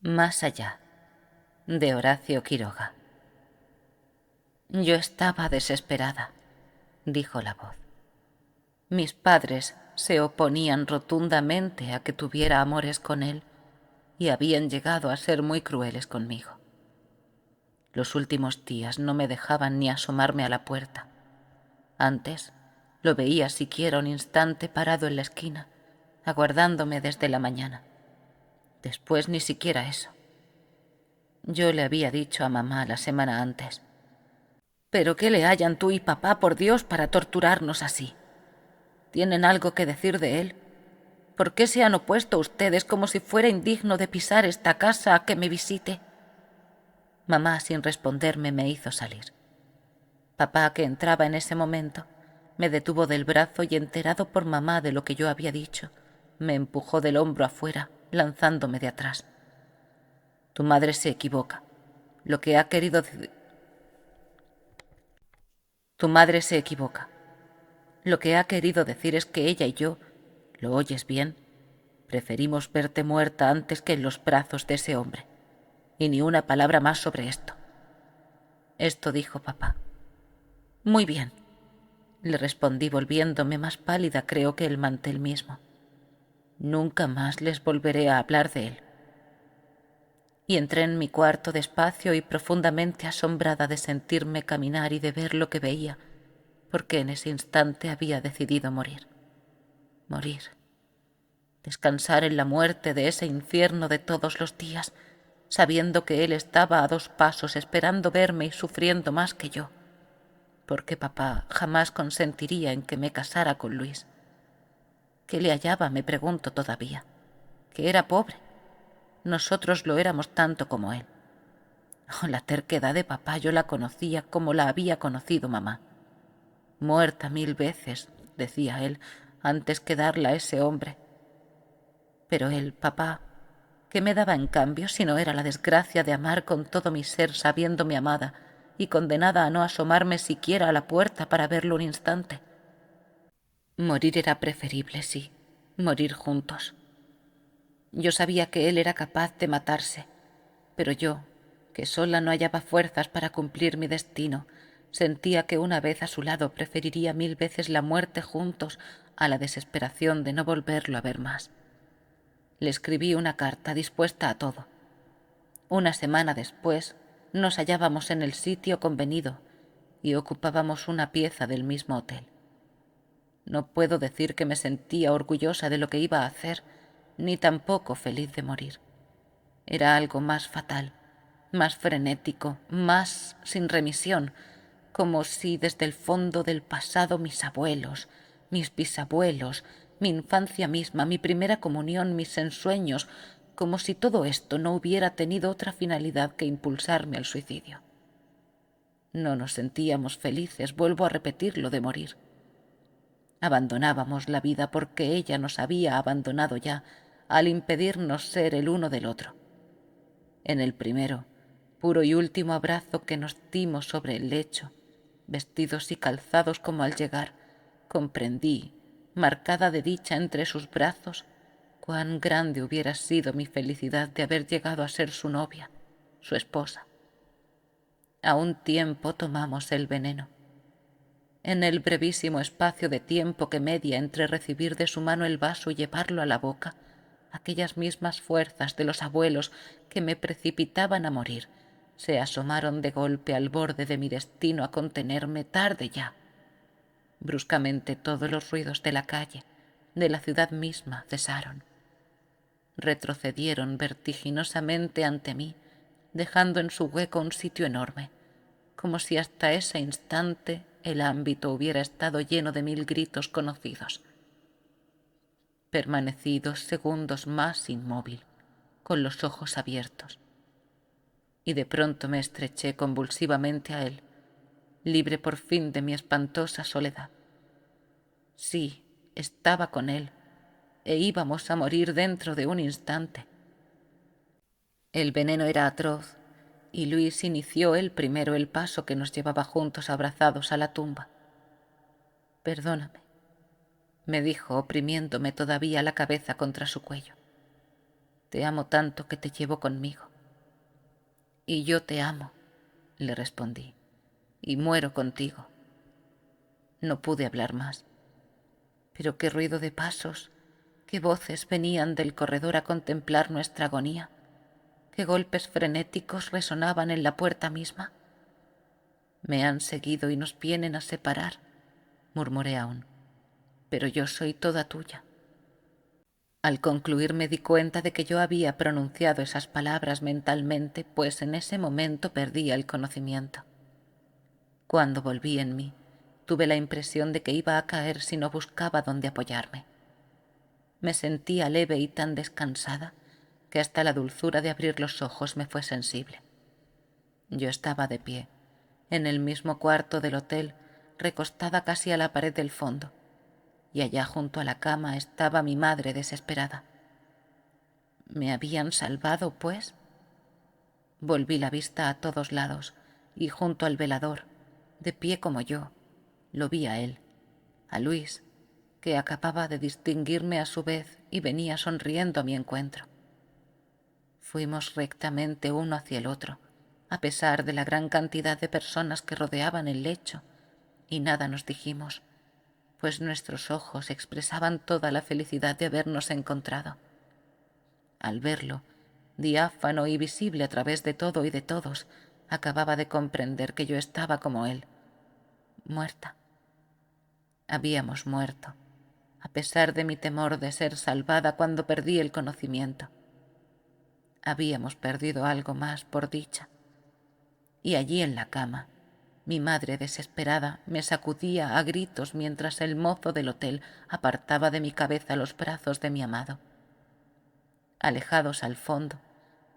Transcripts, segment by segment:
Más allá, de Horacio Quiroga. Yo estaba desesperada, dijo la voz. Mis padres se oponían rotundamente a que tuviera amores con él y habían llegado a ser muy crueles conmigo. Los últimos días no me dejaban ni asomarme a la puerta. Antes lo veía siquiera un instante parado en la esquina, aguardándome desde la mañana. Después ni siquiera eso. Yo le había dicho a mamá la semana antes: «¿Pero qué le hallan tú y papá, por Dios, para torturarnos así? ¿Tienen algo que decir de él? ¿Por qué se han opuesto ustedes como si fuera indigno de pisar esta casa a que me visite?» Mamá, sin responderme, me hizo salir. Papá, que entraba en ese momento, me detuvo del brazo y, enterado por mamá de lo que yo había dicho, me empujó del hombro afuera, lanzándome de atrás. «Tu madre se equivoca. Lo que ha querido decir... Tu madre se equivoca. Lo que ha querido decir es que ella y yo, ¿lo oyes bien?, preferimos verte muerta antes que en los brazos de ese hombre. Y ni una palabra más sobre esto». Esto dijo papá. «Muy bien», le respondí, volviéndome más pálida, creo que el mantel mismo. «Nunca más les volveré a hablar de él». Y entré en mi cuarto despacio y profundamente asombrada de sentirme caminar y de ver lo que veía, porque en ese instante había decidido morir. Morir. Descansar en la muerte de ese infierno de todos los días, sabiendo que él estaba a 2 pasos esperando verme y sufriendo más que yo, porque papá jamás consentiría en que me casara con Luis. ¿Qué le hallaba, me pregunto todavía? Que era pobre. Nosotros lo éramos tanto como él. Oh, la terquedad de papá yo la conocía como la había conocido mamá. Muerta 1000 veces, decía él, antes que darla a ese hombre. Pero él, papá, ¿qué me daba en cambio si no era la desgracia de amar con todo mi ser sabiéndome amada y condenada a no asomarme siquiera a la puerta para verlo un instante? Morir era preferible, sí, morir juntos. Yo sabía que él era capaz de matarse, pero yo, que sola no hallaba fuerzas para cumplir mi destino, sentía que una vez a su lado preferiría 1000 veces la muerte juntos a la desesperación de no volverlo a ver más. Le escribí una carta dispuesta a todo. Una semana después nos hallábamos en el sitio convenido y ocupábamos una pieza del mismo hotel. No puedo decir que me sentía orgullosa de lo que iba a hacer, ni tampoco feliz de morir. Era algo más fatal, más frenético, más sin remisión, como si desde el fondo del pasado mis abuelos, mis bisabuelos, mi infancia misma, mi primera comunión, mis ensueños, como si todo esto no hubiera tenido otra finalidad que impulsarme al suicidio. No nos sentíamos felices, vuelvo a repetirlo, de morir. Abandonábamos la vida porque ella nos había abandonado ya, al impedirnos ser el uno del otro. En el primero, puro y último abrazo que nos dimos sobre el lecho, vestidos y calzados como al llegar, comprendí, marcada de dicha entre sus brazos, cuán grande hubiera sido mi felicidad de haber llegado a ser su novia, su esposa. A un tiempo tomamos el veneno. En el brevísimo espacio de tiempo que media entre recibir de su mano el vaso y llevarlo a la boca, aquellas mismas fuerzas de los abuelos que me precipitaban a morir se asomaron de golpe al borde de mi destino a contenerme, tarde ya. Bruscamente todos los ruidos de la calle, de la ciudad misma, cesaron. Retrocedieron vertiginosamente ante mí, dejando en su hueco un sitio enorme, como si hasta ese instante el ámbito hubiera estado lleno de 1000 gritos conocidos. Permanecí 2 segundos más inmóvil, con los ojos abiertos, y de pronto me estreché convulsivamente a él, libre por fin de mi espantosa soledad. Sí, estaba con él, e íbamos a morir dentro de un instante. El veneno era atroz, y Luis inició él primero el paso que nos llevaba juntos abrazados a la tumba. «Perdóname», me dijo, oprimiéndome todavía la cabeza contra su cuello. Te amo tanto que te llevo conmigo. Y yo te amo, le respondí, y muero contigo. No pude hablar más. Pero qué ruido de pasos, qué voces venían del corredor a contemplar nuestra agonía, qué golpes frenéticos resonaban en la puerta misma. Me han seguido y nos vienen a separar, murmuré aún, pero yo soy toda tuya. Al concluir me di cuenta de que yo había pronunciado esas palabras mentalmente, pues en ese momento perdía el conocimiento. Cuando volví en mí, tuve la impresión de que iba a caer si no buscaba dónde apoyarme. Me sentía leve y tan descansada que hasta la dulzura de abrir los ojos me fue sensible. Yo estaba de pie, en el mismo cuarto del hotel, recostada casi a la pared del fondo, y allá junto a la cama estaba mi madre desesperada. ¿Me habían salvado, pues? Volví la vista a todos lados, y junto al velador, de pie como yo, lo vi a él, a Luis, que acababa de distinguirme a su vez y venía sonriendo a mi encuentro. Fuimos rectamente uno hacia el otro, a pesar de la gran cantidad de personas que rodeaban el lecho, y nada nos dijimos, pues nuestros ojos expresaban toda la felicidad de habernos encontrado. Al verlo, diáfano y visible a través de todo y de todos, acababa de comprender que yo estaba como él, muerta. Habíamos muerto, a pesar de mi temor de ser salvada cuando perdí el conocimiento. Habíamos perdido algo más, por dicha. Y allí en la cama, mi madre desesperada me sacudía a gritos mientras el mozo del hotel apartaba de mi cabeza los brazos de mi amado. Alejados al fondo,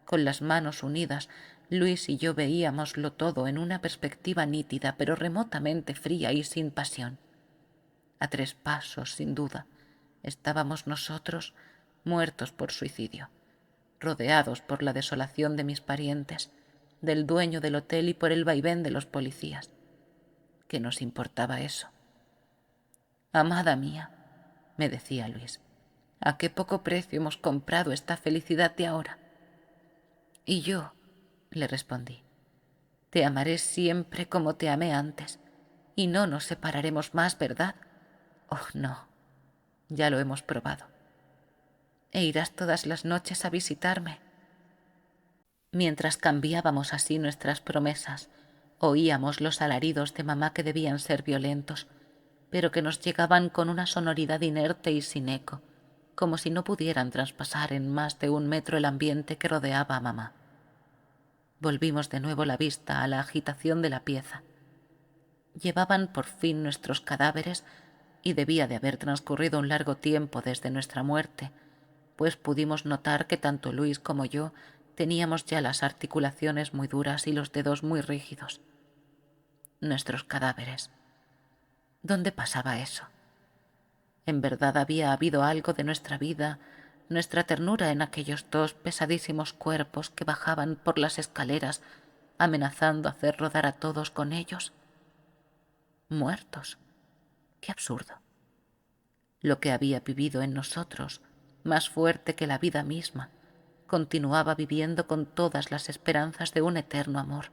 con las manos unidas, Luis y yo veíamoslo todo en una perspectiva nítida, pero remotamente fría y sin pasión. A 3 pasos, sin duda, estábamos nosotros muertos por suicidio, rodeados por la desolación de mis parientes, del dueño del hotel y por el vaivén de los policías. ¿Qué nos importaba eso? Amada mía, me decía Luis, ¿a qué poco precio hemos comprado esta felicidad de ahora? Y yo, le respondí, te amaré siempre como te amé antes, y no nos separaremos más, ¿verdad? Oh, no, ya lo hemos probado. E irás todas las noches a visitarme. Mientras cambiábamos así nuestras promesas, oíamos los alaridos de mamá que debían ser violentos, pero que nos llegaban con una sonoridad inerte y sin eco, como si no pudieran traspasar en más de 1 metro el ambiente que rodeaba a mamá. Volvimos de nuevo la vista a la agitación de la pieza. Llevaban por fin nuestros cadáveres y debía de haber transcurrido un largo tiempo desde nuestra muerte, pues pudimos notar que tanto Luis como yo teníamos ya las articulaciones muy duras y los dedos muy rígidos. Nuestros cadáveres. ¿Dónde pasaba eso? En verdad había habido algo de nuestra vida, nuestra ternura en aquellos 2 pesadísimos cuerpos que bajaban por las escaleras, amenazando hacer rodar a todos con ellos. Muertos. ¡Qué absurdo! Lo que había vivido en nosotros, más fuerte que la vida misma, continuaba viviendo con todas las esperanzas de un eterno amor.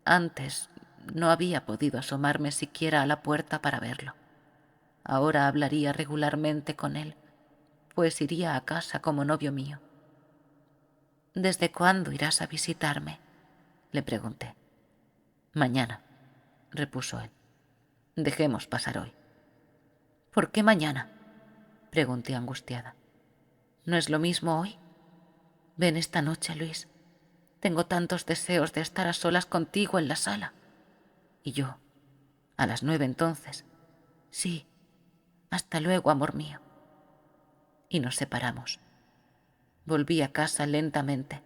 Antes no había podido asomarme siquiera a la puerta para verlo. Ahora hablaría regularmente con él, pues iría a casa como novio mío. ¿Desde cuándo irás a visitarme?, le pregunté. Mañana, repuso él. Dejemos pasar hoy. ¿Por qué mañana?, pregunté angustiada. ¿No es lo mismo hoy? Ven esta noche, Luis. Tengo tantos deseos de estar a solas contigo en la sala. Y yo, a las 9 entonces. Sí, hasta luego, amor mío. Y nos separamos. Volví a casa lentamente,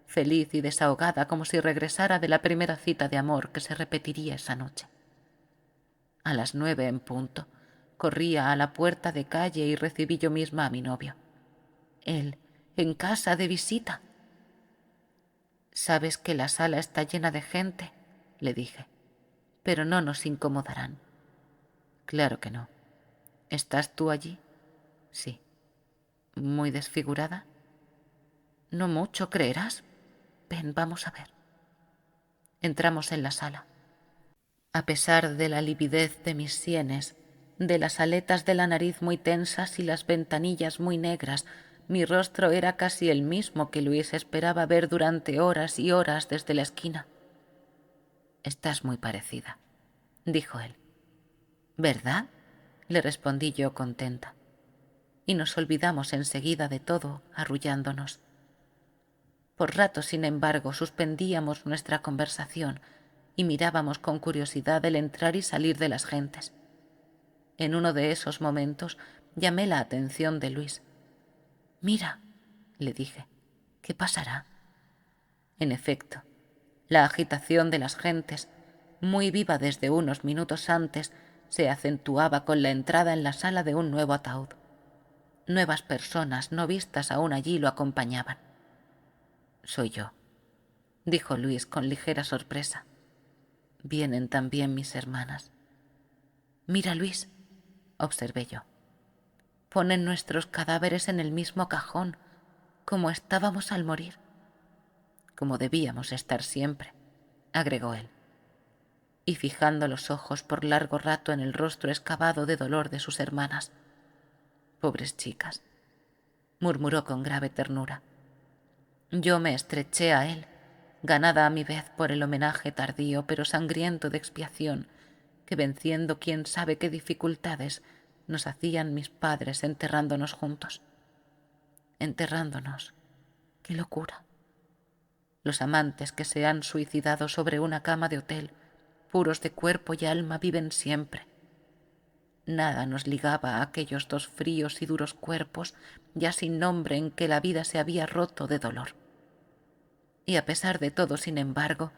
feliz y desahogada como si regresara de la primera cita de amor que se repetiría esa noche. A las 9 en punto, corría a la puerta de calle y recibí yo misma a mi novio. Él, en casa de visita. «Sabes que la sala está llena de gente», le dije, «pero no nos incomodarán». «Claro que no. ¿Estás tú allí?» «Sí». «¿Muy desfigurada?» No mucho, ¿creerás? Ven, vamos a ver. Entramos en la sala. A pesar de la lividez de mis sienes, de las aletas de la nariz muy tensas y las ventanillas muy negras, mi rostro era casi el mismo que Luis esperaba ver durante horas y horas desde la esquina. «Estás muy parecida», dijo él. «¿Verdad?», le respondí yo contenta. Y nos olvidamos enseguida de todo, arrullándonos. Por ratos, sin embargo, suspendíamos nuestra conversación y mirábamos con curiosidad el entrar y salir de las gentes. En uno de esos momentos llamé la atención de Luis. «Mira», le dije, «¿qué pasará?». En efecto, la agitación de las gentes, muy viva desde unos minutos antes, se acentuaba con la entrada en la sala de un nuevo ataúd. Nuevas personas no vistas aún allí lo acompañaban. «Soy yo», dijo Luis con ligera sorpresa. «Vienen también mis hermanas». «Mira, Luis», observé yo. «Ponen nuestros cadáveres en el mismo cajón, como estábamos al morir». «Como debíamos estar siempre», agregó él. Y fijando los ojos por largo rato en el rostro excavado de dolor de sus hermanas. «Pobres chicas», murmuró con grave ternura. Yo me estreché a él, ganada a mi vez por el homenaje tardío pero sangriento de expiación que, venciendo quién sabe qué dificultades, nos hacían mis padres enterrándonos juntos. Enterrándonos. ¡Qué locura! Los amantes que se han suicidado sobre una cama de hotel, puros de cuerpo y alma, viven siempre. Nada nos ligaba a aquellos dos fríos y duros cuerpos, ya sin nombre, en que la vida se había roto de dolor. Y a pesar de todo, sin embargo,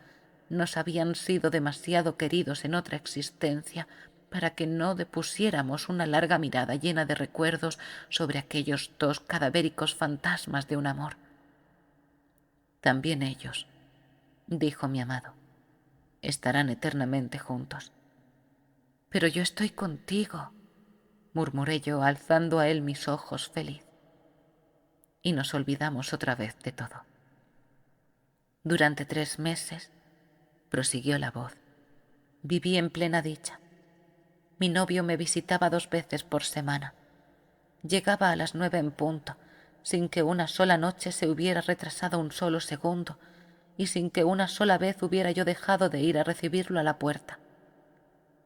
nos habían sido demasiado queridos en otra existencia para que no depusiéramos una larga mirada llena de recuerdos sobre aquellos dos cadavéricos fantasmas de un amor. También ellos, dijo mi amado, estarán eternamente juntos. Pero yo estoy contigo, murmuré yo, alzando a él mis ojos feliz. Y nos olvidamos otra vez de todo. Durante 3 meses, prosiguió la voz, viví en plena dicha. Mi novio me visitaba 2 veces por semana. Llegaba a las 9 en punto, sin que una sola noche se hubiera retrasado un solo segundo y sin que una sola vez hubiera yo dejado de ir a recibirlo a la puerta.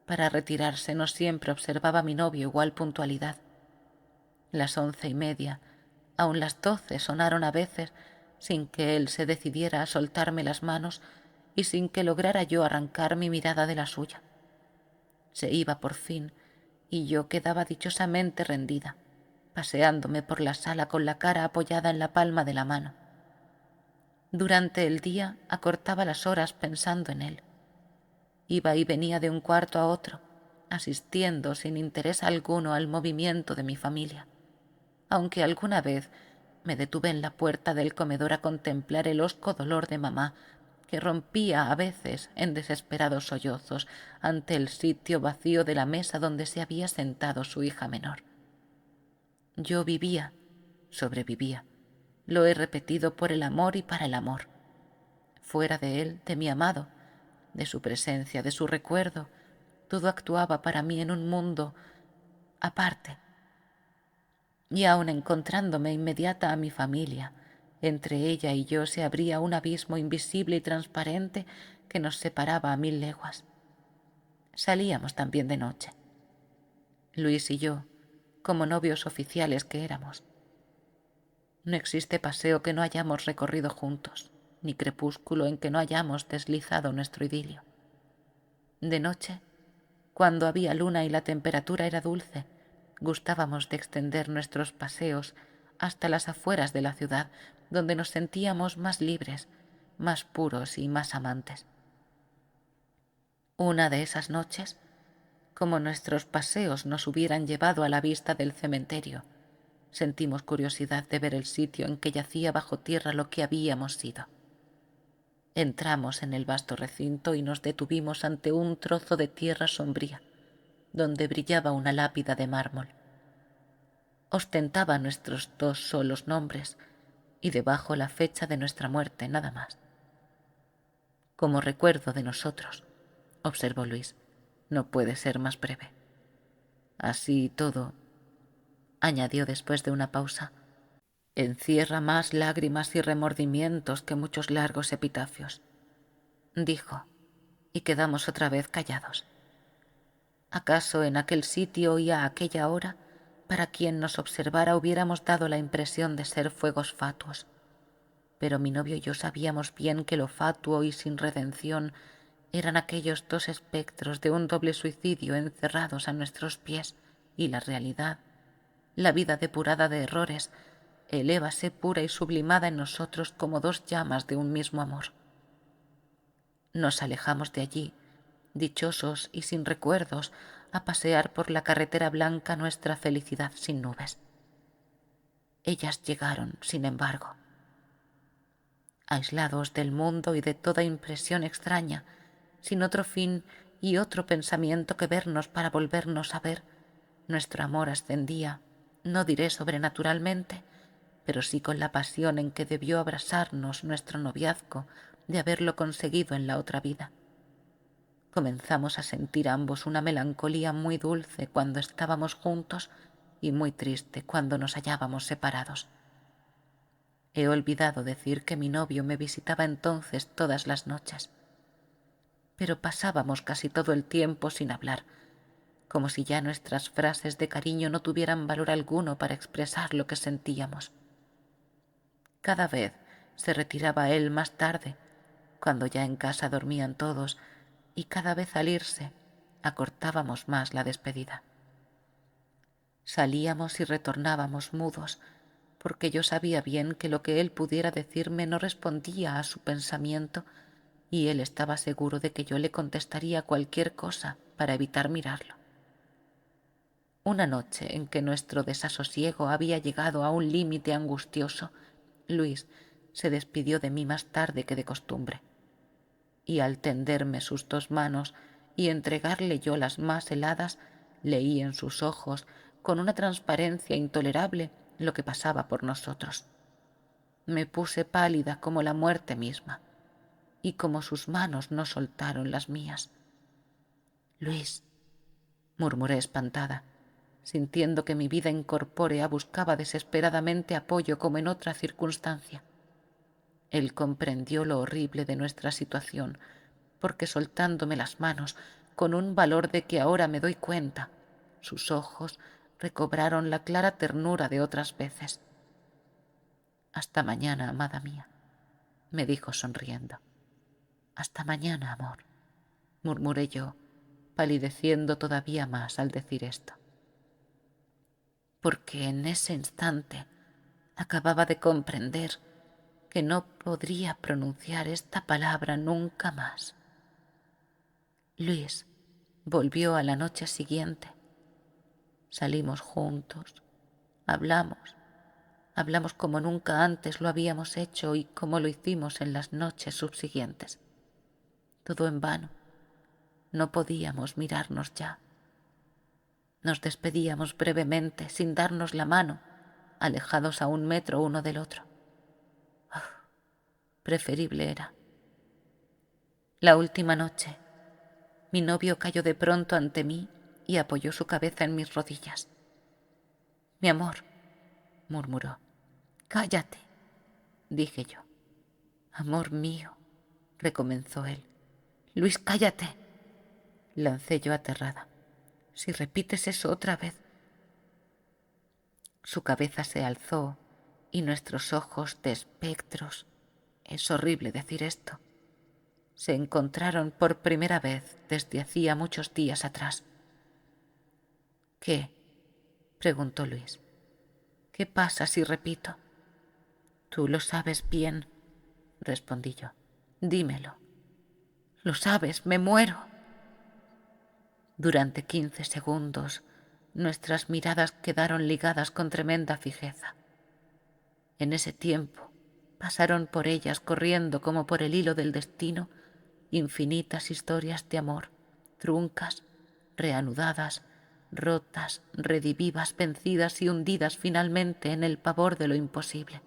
Para retirarse no siempre observaba a mi novio igual puntualidad. Las 11:30, aun las 12 sonaron a veces sin que él se decidiera a soltarme las manos y sin que lograra yo arrancar mi mirada de la suya. Se iba por fin y yo quedaba dichosamente rendida, paseándome por la sala con la cara apoyada en la palma de la mano. Durante el día acortaba las horas pensando en él. Iba y venía de un cuarto a otro, asistiendo sin interés alguno al movimiento de mi familia, aunque alguna vez me detuve en la puerta del comedor a contemplar el hosco dolor de mamá, que rompía a veces en desesperados sollozos ante el sitio vacío de la mesa donde se había sentado su hija menor. Yo vivía, sobrevivía, lo he repetido, por el amor y para el amor. Fuera de él, de mi amado, de su presencia, de su recuerdo, todo actuaba para mí en un mundo aparte. Y aun encontrándome inmediata a mi familia, entre ella y yo se abría un abismo invisible y transparente que nos separaba a 1000 leguas. Salíamos también de noche, Luis y yo, como novios oficiales que éramos. No existe paseo que no hayamos recorrido juntos, ni crepúsculo en que no hayamos deslizado nuestro idilio. De noche, cuando había luna y la temperatura era dulce, gustábamos de extender nuestros paseos hasta las afueras de la ciudad, donde nos sentíamos más libres, más puros y más amantes. Una de esas noches, como nuestros paseos nos hubieran llevado a la vista del cementerio, sentimos curiosidad de ver el sitio en que yacía bajo tierra lo que habíamos sido. Entramos en el vasto recinto y nos detuvimos ante un trozo de tierra sombría, donde brillaba una lápida de mármol. Ostentaba nuestros 2 solos nombres y debajo la fecha de nuestra muerte, nada más. Como recuerdo de nosotros, observó Luis, no puede ser más breve. Así todo, añadió después de una pausa, encierra más lágrimas y remordimientos que muchos largos epitafios, dijo, y quedamos otra vez callados. ¿Acaso en aquel sitio y a aquella hora, para quien nos observara hubiéramos dado la impresión de ser fuegos fatuos? Pero mi novio y yo sabíamos bien que lo fatuo y sin redención eran aquellos dos espectros de un doble suicidio encerrados a nuestros pies, y la realidad, la vida depurada de errores, elévase pura y sublimada en nosotros como dos llamas de un mismo amor. Nos alejamos de allí, dichosos y sin recuerdos, a pasear por la carretera blanca nuestra felicidad sin nubes. Ellas llegaron, sin embargo. Aislados del mundo y de toda impresión extraña, sin otro fin y otro pensamiento que vernos para volvernos a ver, nuestro amor ascendía, no diré sobrenaturalmente, pero sí con la pasión en que debió abrasarnos nuestro noviazgo de haberlo conseguido en la otra vida. Comenzamos a sentir ambos una melancolía muy dulce cuando estábamos juntos y muy triste cuando nos hallábamos separados. He olvidado decir que mi novio me visitaba entonces todas las noches, pero pasábamos casi todo el tiempo sin hablar, como si ya nuestras frases de cariño no tuvieran valor alguno para expresar lo que sentíamos. Cada vez se retiraba él más tarde, cuando ya en casa dormían todos, y cada vez al irse acortábamos más la despedida. Salíamos y retornábamos mudos, porque yo sabía bien que lo que él pudiera decirme no respondía a su pensamiento, y él estaba seguro de que yo le contestaría cualquier cosa para evitar mirarlo. Una noche en que nuestro desasosiego había llegado a un límite angustioso, Luis se despidió de mí más tarde que de costumbre, y al tenderme sus dos manos y entregarle yo las más heladas, leí en sus ojos, con una transparencia intolerable, lo que pasaba por nosotros. Me puse pálida como la muerte misma, y como sus manos no soltaron las mías. «Luis», murmuré espantada, sintiendo que mi vida incorpórea buscaba desesperadamente apoyo como en otra circunstancia. Él comprendió lo horrible de nuestra situación, porque soltándome las manos, con un valor de que ahora me doy cuenta, sus ojos recobraron la clara ternura de otras veces. «Hasta mañana, amada mía», me dijo sonriendo. «Hasta mañana, amor», murmuré yo, palideciendo todavía más al decir esto. Porque en ese instante acababa de comprender que no podría pronunciar esta palabra nunca más. Luis volvió a la noche siguiente. Salimos juntos, hablamos como nunca antes lo habíamos hecho y como lo hicimos en las noches subsiguientes. Todo en vano, no podíamos mirarnos ya. Nos despedíamos brevemente, sin darnos la mano, alejados a 1 metro uno del otro. Preferible era. La última noche, mi novio cayó de pronto ante mí y apoyó su cabeza en mis rodillas. «Mi amor», murmuró. «Cállate», dije yo. «Amor mío», recomenzó él. «Luis, cállate», lancé yo aterrada. «Si repites eso otra vez». Su cabeza se alzó y nuestros ojos de espectros, es horrible decir esto, se encontraron por primera vez desde hacía muchos días atrás. «¿Qué?», preguntó Luis. «¿Qué pasa si repito?» «Tú lo sabes bien», respondí yo. «Dímelo». «Lo sabes, me muero». Durante 15 segundos nuestras miradas quedaron ligadas con tremenda fijeza. En ese tiempo pasaron por ellas corriendo como por el hilo del destino infinitas historias de amor, truncas, reanudadas, rotas, redivivas, vencidas y hundidas finalmente en el pavor de lo imposible.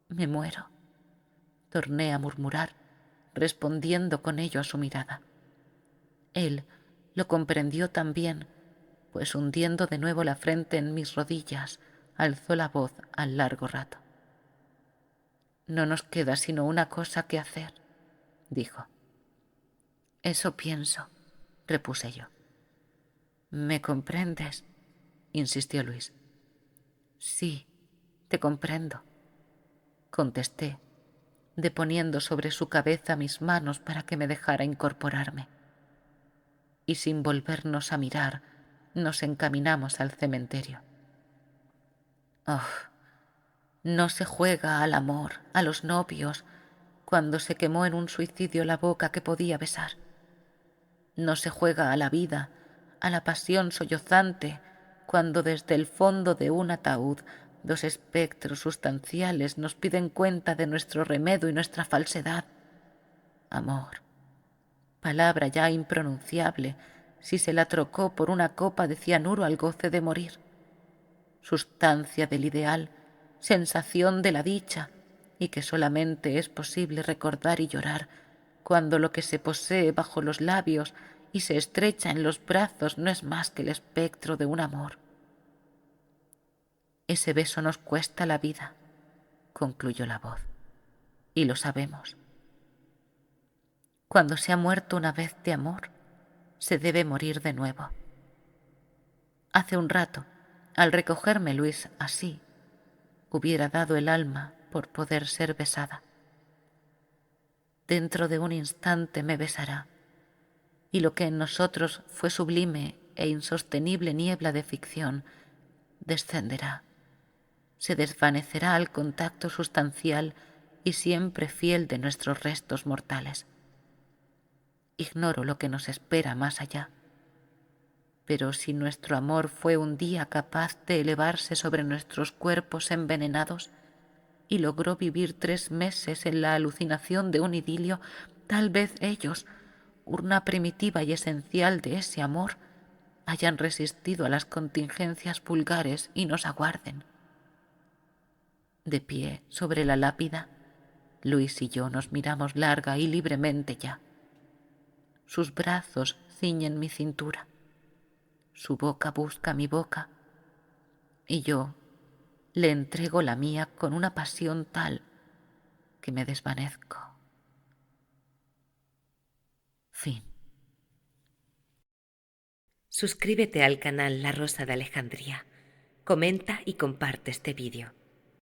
Me muero, torné a murmurar, respondiendo con ello a su mirada. Él lo comprendió también, pues hundiendo de nuevo la frente en mis rodillas, alzó la voz al largo rato. No nos queda sino una cosa que hacer, dijo. Eso pienso, repuse yo. ¿Me comprendes?, insistió Luis. Sí, te comprendo, contesté, deponiendo sobre su cabeza mis manos para que me dejara incorporarme. Y sin volvernos a mirar, nos encaminamos al cementerio. Oh, no se juega al amor, a los novios, cuando se quemó en un suicidio la boca que podía besar. No se juega a la vida, a la pasión sollozante, cuando desde el fondo de un ataúd dos espectros sustanciales nos piden cuenta de nuestro remedo y nuestra falsedad. Amor, palabra ya impronunciable, si se la trocó por una copa de cianuro al goce de morir. Sustancia del ideal, sensación de la dicha, y que solamente es posible recordar y llorar cuando lo que se posee bajo los labios y se estrecha en los brazos no es más que el espectro de un amor. Ese beso nos cuesta la vida, concluyó la voz, y lo sabemos. Cuando se ha muerto una vez de amor, se debe morir de nuevo. Hace un rato, al recogerme Luis así, hubiera dado el alma por poder ser besada. Dentro de un instante me besará, y lo que en nosotros fue sublime e insostenible niebla de ficción descenderá, se desvanecerá al contacto sustancial y siempre fiel de nuestros restos mortales. Ignoro lo que nos espera más allá, pero si nuestro amor fue un día capaz de elevarse sobre nuestros cuerpos envenenados y logró vivir 3 meses en la alucinación de un idilio, tal vez ellos, urna primitiva y esencial de ese amor, hayan resistido a las contingencias vulgares y nos aguarden. De pie sobre la lápida, Luis y yo nos miramos larga y libremente ya. Sus brazos ciñen mi cintura, su boca busca mi boca, y yo le entrego la mía con una pasión tal que me desvanezco. Fin. Suscríbete al canal La Rosa de Alejandría, comenta y comparte este vídeo.